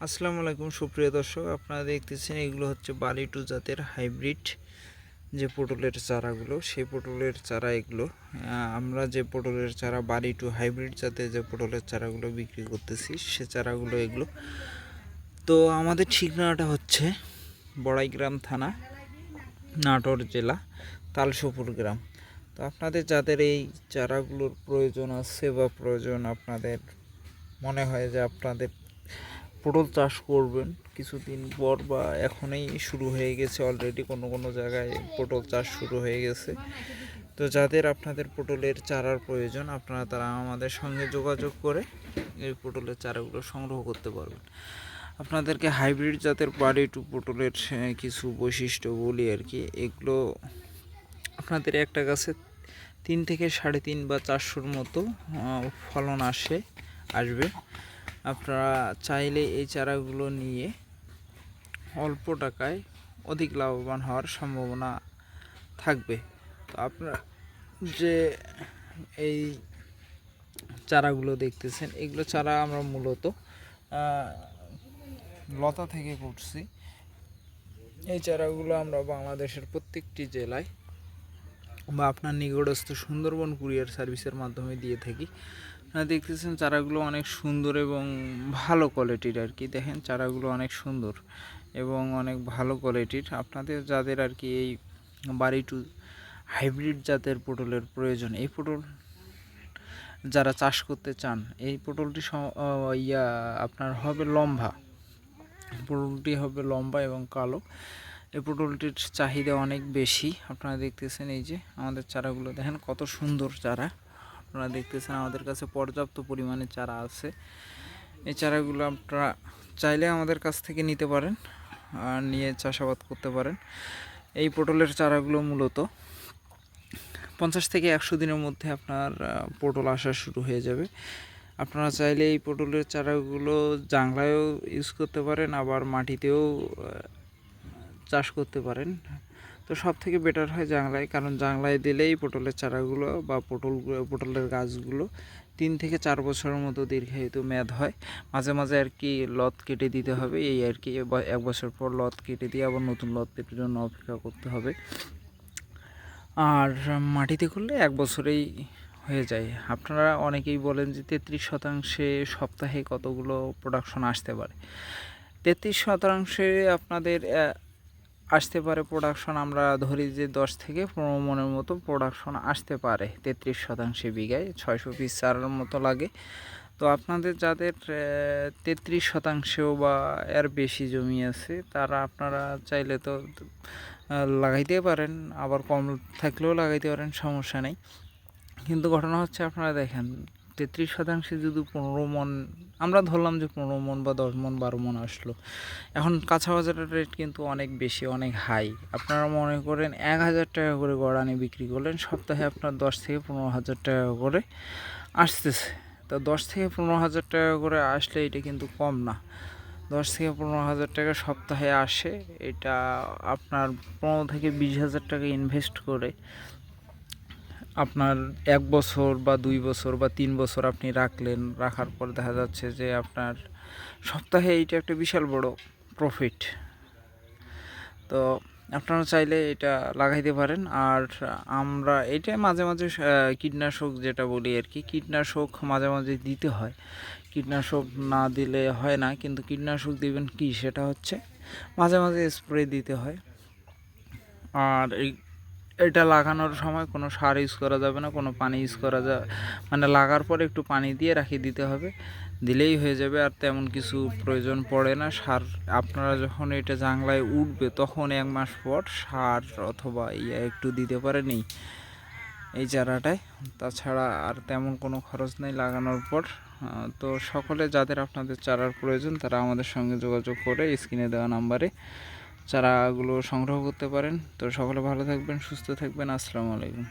আসসালামু আলাইকুম সুপ্রিয় দর্শক, আপনারা দেখতেছেন এগুলো হচ্ছে বালি 2 জাতের হাইব্রিড যে পটলের চারাগুলো, সেই পটলের চারা এগুলো। আমরা যে পটলের চারা বালি 2 হাইব্রিড জাতের যে পটলের চারাগুলো বিক্রি করতেছি, সে চারাগুলো এগুলো। তো আমাদের ঠিকানাটা হচ্ছে বড়াইগ্রাম থানা, নাটোর জেলা, তালসপুর গ্রাম। তো আপনাদের যাদের এই চারাগুলোর প্রয়োজন আছে বা প্রয়োজন আপনাদের মনে হয় যে আপনাদের পটল চাষ করবেন কিছুদিন পর বা এখনই শুরু হয়ে গেছে, অলরেডি কোনো কোনো জায়গায় পটল চাষ শুরু হয়ে গেছে, তো যাদের আপনাদের পটলের চারার প্রয়োজন আপনারা তারা আমাদের সঙ্গে যোগাযোগ করে এই পটলের চারাগুলো সংগ্রহ করতে পারবেন। আপনাদেরকে হাইব্রিড জাতের বালি 2 পটলের কিছু বৈশিষ্ট্য বলি আর কি। এগুলো আপনাদের একটা গাছে 3 থেকে 3.5 বা 400-র মতো ফলন আসবে। আপনারা চাইলে এই চারাগুলো নিয়ে অল্প টাকায় অধিক লাভবান হওয়ার সম্ভাবনা থাকবে। তো আপনারা যে এই চারাগুলো দেখতেছেন, এগুলো চারা আমরা মূলত লতা থেকে করছি। এই চারাগুলো আমরা বাংলাদেশের প্রত্যেকটি জেলায় বা আপনার নিকটস্থ সুন্দরবন কুরিয়ার সার্ভিসের মাধ্যমে দিয়ে থাকি। আপনারা দেখতেছেন চারাগুলো অনেক সুন্দর এবং ভালো কোয়ালিটির আর কি। দেখেন চারাগুলো অনেক সুন্দর এবং অনেক ভালো কোয়ালিটির। আপনাদের যাদের আর কি এই বালি 2 হাইব্রিড জাতের পটলের প্রয়োজন, এই পটল যারা চাষ করতে চান, এই পটলটি আপনার হবে লম্বা, পটলটি হবে লম্বা এবং কালো। এই পটলটির চাহিদা অনেক বেশি। আপনারা দেখতেছেন এই যে আমাদের চারাগুলো দেখেন কত সুন্দর চারা। আপনারা দেখতেছেন আমাদের কাছে পর্যাপ্ত পরিমাণে চারা আছে। এই চারাগুলো আপনারা চাইলে আমাদের কাছ থেকে নিতে পারেন আর নিয়ে চাষাবাদ করতে পারেন। এই পটলের চারাগুলো মূলত 50 থেকে 100 দিনের মধ্যে আপনার পটল আসা শুরু হয়ে যাবে। আপনারা চাইলে এই পটলের চারাগুলো জাংলায়ও ইউজ করতে পারেন, আবার মাটিতেও চাষ করতে পারেন। তো সব থেকে বেটার হয় জাংলায়, কারণ জাংলায় দিলেই পটলের চারাগুলো বা পটলের গাছগুলো 3 থেকে 4 বছরের মতো দীর্ঘায়িত মেয়াদ হয়। মাঝে মাঝে আর কি লত কেটে দিতে হবে, এই আর কি 1 বছর পর লত কেটে দিয়ে আবার নতুন লত কেটে জন্য অপেক্ষা করতে হবে। আর মাটিতে করলে 1 বছরেই হয়ে যায়। আপনারা অনেকেই বলেন যে 33% সপ্তাহে কতগুলো প্রোডাকশন আসতে পারে। 33% আপনাদের আসতে পারে প্রোডাকশন, আমরা ধরি যে 10 থেকে 15 মনের মতো প্রোডাকশন আসতে পারে 33% বিঘায়। 600 পিস চারার মতো লাগে। তো আপনাদের যাদের 33% বা এর বেশি জমি আছে, তারা আপনারা চাইলে তো লাগাইতে পারেন, আবার কম থাকলেও লাগাইতে পারেন, সমস্যা নেই। কিন্তু ঘটনা হচ্ছে আপনারা দেখেন 33% যদি 15 মন, আমরা ধরলাম যে 15 মন বা 10 মন 12 মন আসলো। এখন কাঁচা বাজারের রেট কিন্তু অনেক বেশি, অনেক হাই। আপনারা মনে করেন 1000 টাকা করে গড়ানি বিক্রি করলেন, সপ্তাহে আপনার 10 থেকে 15,000 টাকা করে আসতেছে। তো 10 থেকে 15,000 টাকা করে আসলে এটা কিন্তু কম না। 10 থেকে 15,000 টাকা সপ্তাহে আসে, এটা আপনার 15 থেকে 20,000 টাকা ইনভেস্ট করে আপনার 1 বছর বা 2 বছর বা 3 বছর আপনি রাখার পর দেখা যাচ্ছে যে আপনার সপ্তাহে এইটা একটা বিশাল বড় প্রফিট। তো আপনারা চাইলে এটা লাগাইতে পারেন। আর আমরা এটা মাঝে মাঝে কীটনাশক যেটা বলি আর কি, কীটনাশক মাঝে মাঝে দিতে হয়। কীটনাশক না দিলে হয় না, কিন্তু কীটনাশক দিবেন কি, সেটা হচ্ছে মাঝে মাঝে স্প্রে দিতে হয়। আর এটা লাগানোর সময় কোনো সার ইউজ করা যাবে না, কোনো পানি ইউজ করা যাবে, মানে লাগার পরে একটু পানি দিয়ে রাখিয়ে দিতে হবে, দিলেই হয়ে যাবে। আর তেমন কিছু প্রয়োজন পড়ে না সার। আপনারা যখন এটা জাংলায় উঠবে তখন 1 মাস পর সার অথবা একটু দিতে পারেন এই চারাটায়। তাছাড়া আর তেমন কোনো খরচ নেই লাগানোর পর। তো সকলে যাদের আপনাদের চারার প্রয়োজন তারা আমাদের সঙ্গে যোগাযোগ করে স্ক্রিনে দেওয়া নাম্বারে চারাগুলো সংগ্রহ করতে পারেন। তো সকলে ভালো থাকবেন, সুস্থ থাকবেন। আসসালামু আলাইকুম।